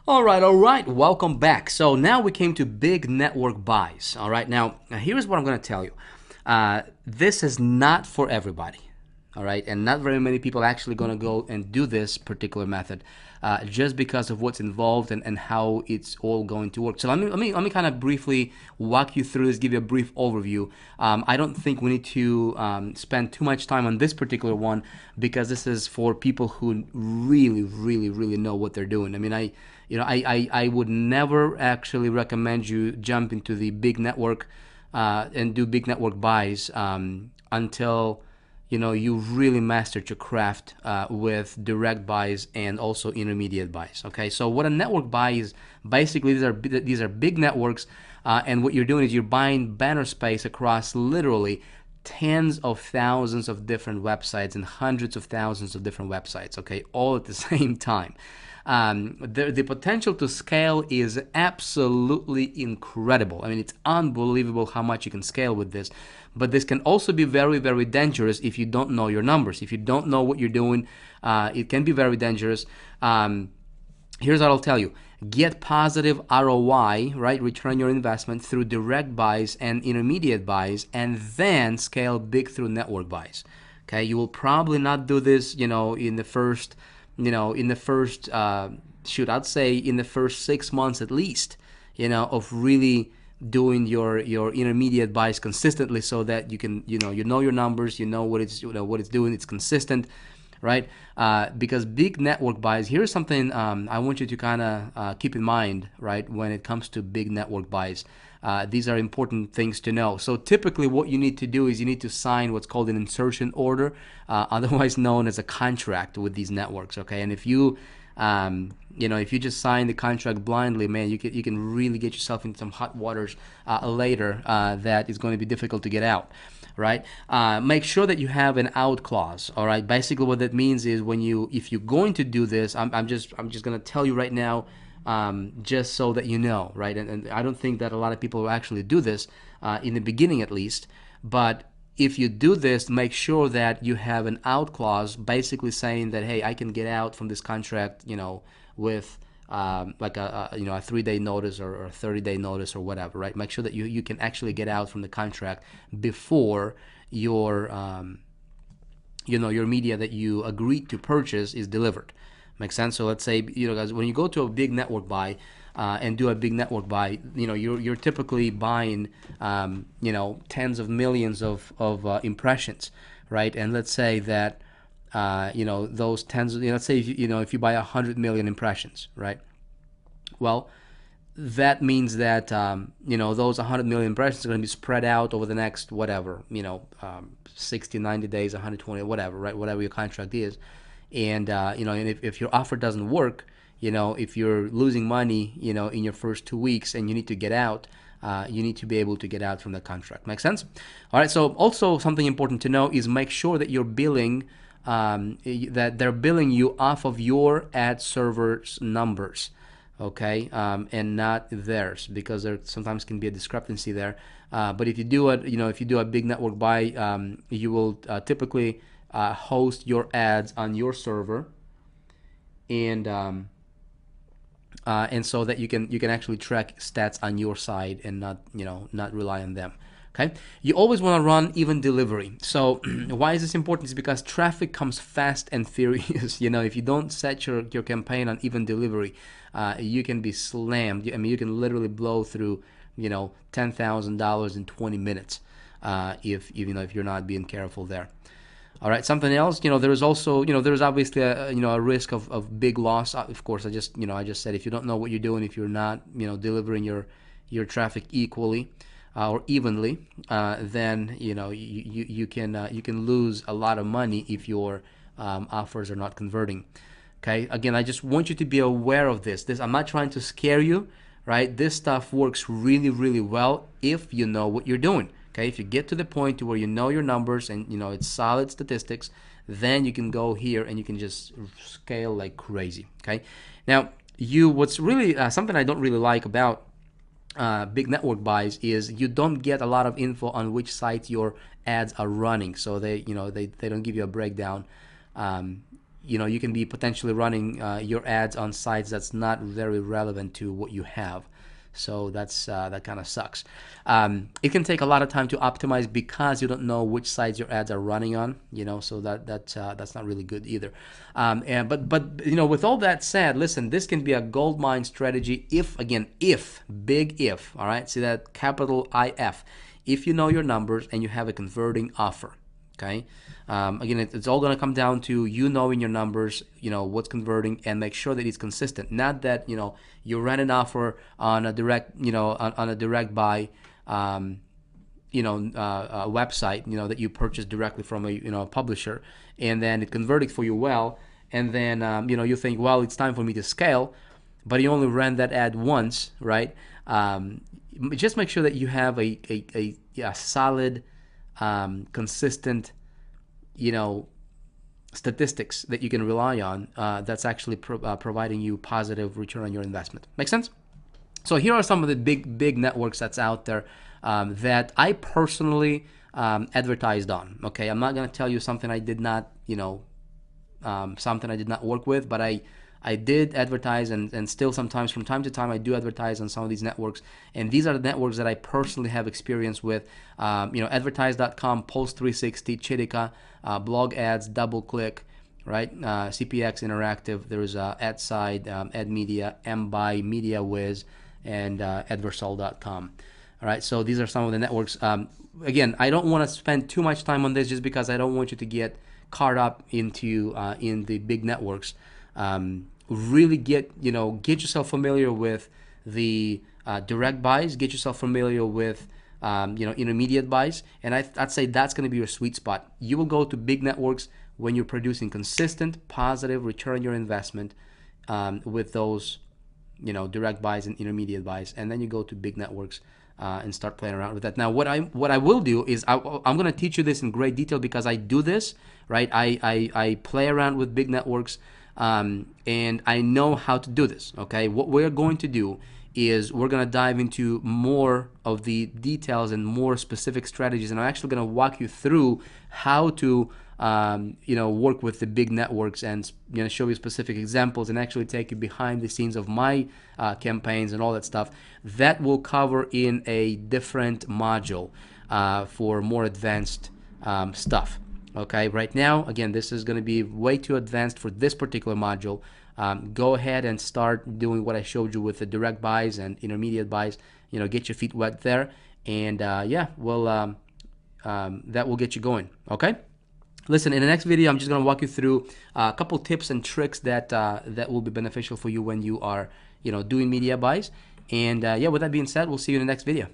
All right. Welcome back. So now we came to big network buys. All right. Now, here's what I'm going to tell you. This is not for everybody. All right. And not very many people are actually going to go and do this particular method just because of what's involved and how it's all going to work. So let me kind of briefly walk you through this, give you a brief overview. I don't think we need to spend too much time on this particular one because this is for people who really know what they're doing. I mean, I would never actually recommend you jump into the big network and do big network buys until you really mastered your craft with direct buys and also intermediate buys. Okay, so what a network buy is, basically these are big networks, and what you're doing is you're buying banner space across literally tens of thousands of different websites and hundreds of thousands of different websites, okay, all at the same time. The potential to scale is absolutely incredible. I mean, it's unbelievable how much you can scale with this. But this can also be very dangerous if you don't know your numbers. If you don't know what you're doing, it can be very dangerous. Here's what I'll tell you. Get positive ROI, right? Return your investment through direct buys and intermediate buys, and then scale big through network buys. Okay, you will probably not do this, in the first, shoot, I'd say in the first 6 months at least, of really doing your intermediate buys consistently, so that you can, you know your numbers, what it's doing, it's consistent, right? Because big network buys, here's something I want you to kind of keep in mind, right? When it comes to big network buys, these are important things to know. So typically what you need to do is you need to sign what's called an insertion order, otherwise known as a contract with these networks, okay? And if you if you just sign the contract blindly, man, you can really get yourself into some hot waters later that is going to be difficult to get out, right? Make sure that you have an out clause. All right. Basically, what that means is if you're going to do this, I'm just going to tell you right now, just so that you know, right? And I don't think that a lot of people will actually do this in the beginning, at least, but if you do this, make sure that you have an out clause, basically saying that, hey, I can get out from this contract, with like a 3-day notice or a 30-day notice or whatever, right? Make sure that you can actually get out from the contract before your your media that you agreed to purchase is delivered. Makes sense? So let's say, guys, when you go to a big network buy and do a big network buy, you're typically buying tens of millions of impressions, right? And let's say that those tens, let's say if you buy 100 million impressions, right? Well, that means that those 100 million impressions are going to be spread out over the next whatever, 60, 90 days, 120, whatever, right? Whatever your contract is. And and if your offer doesn't work, if you're losing money, in your first 2 weeks and you need to get out, you need to be able to get out from the contract. Make sense? All right. So also something important to know is make sure that you're billing, that they're billing you off of your ad server's numbers, okay, and not theirs, because there sometimes can be a discrepancy there. But if you do a big network buy, you will typically host your ads on your server, and so that you can actually track stats on your side and not rely on them. Okay, you always want to run even delivery. So why is this important? It's because traffic comes fast and furious. If you don't set your campaign on even delivery, you can be slammed. I mean, you can literally blow through $10,000 in 20 minutes if you're not being careful there. All right, something else, there is also, there's obviously a risk of big loss. Of course, I just said, if you don't know what you're doing, if you're not, delivering your traffic equally or evenly, then, you can lose a lot of money if your offers are not converting. Okay, again, I just want you to be aware of this. I'm not trying to scare you, right? This stuff works really well if you know what you're doing. Okay, if you get to the point to where you know your numbers and it's solid statistics, then you can go here and you can just scale like crazy. Okay, now what's really something I don't really like about big network buys is you don't get a lot of info on which sites your ads are running. So they don't give you a breakdown. you can be potentially running your ads on sites that's not very relevant to what you have. So that kind of sucks. It can take a lot of time to optimize because you don't know which sites your ads are running on. So that's not really good either. But with all that said, listen, this can be a gold mine strategy if big if, all right, see that capital IF, if you know your numbers and you have a converting offer. Okay. Again, it's all going to come down to you knowing your numbers, what's converting, and make sure that it's consistent. Not that you ran an offer on a direct, on a direct buy, a website, that you purchased directly from a publisher, and then it converted for you well, and then you think, well, it's time for me to scale, but you only ran that ad once, right? Just make sure that you have a solid, consistent, statistics that you can rely on, that's actually providing you positive return on your investment. Make sense? So here are some of the big networks that's out there that I personally advertised on. Okay, I'm not going to tell you something I did not, something I did not work with, but I did advertise, and still sometimes from time to time I do advertise on some of these networks, and these are the networks that I personally have experience with. Advertise.com, Post360, Chitika, Blog Ads, DoubleClick, right? CPX Interactive. There's AdSide, AdMedia, MBuy, MediaWiz, and Adversol.com. All right, so these are some of the networks. Again, I don't want to spend too much time on this just because I don't want you to get caught up into in the big networks. Really get yourself familiar with the direct buys, get yourself familiar with intermediate buys, and I'd say that's going to be your sweet spot. You will go to big networks when you're producing consistent positive return on your investment with those direct buys and intermediate buys, and then you go to big networks and start playing around with that. Now what I will do is I'm going to teach you this in great detail because I do this, right? I play around with big networks, and I know how to do this. Okay, what we're going to do is we're going to dive into more of the details and more specific strategies, and I'm actually going to walk you through how to work with the big networks, and show you specific examples and actually take you behind the scenes of my campaigns and all that stuff. That will cover in a different module for more advanced stuff. Okay, right now, again, this is going to be way too advanced for this particular module. Go ahead and start doing what I showed you with the direct buys and intermediate buys. Get your feet wet there, and that will get you going. Okay. Listen, in the next video, I'm just going to walk you through a couple tips and tricks that will be beneficial for you when you are doing media buys. And with that being said, we'll see you in the next video.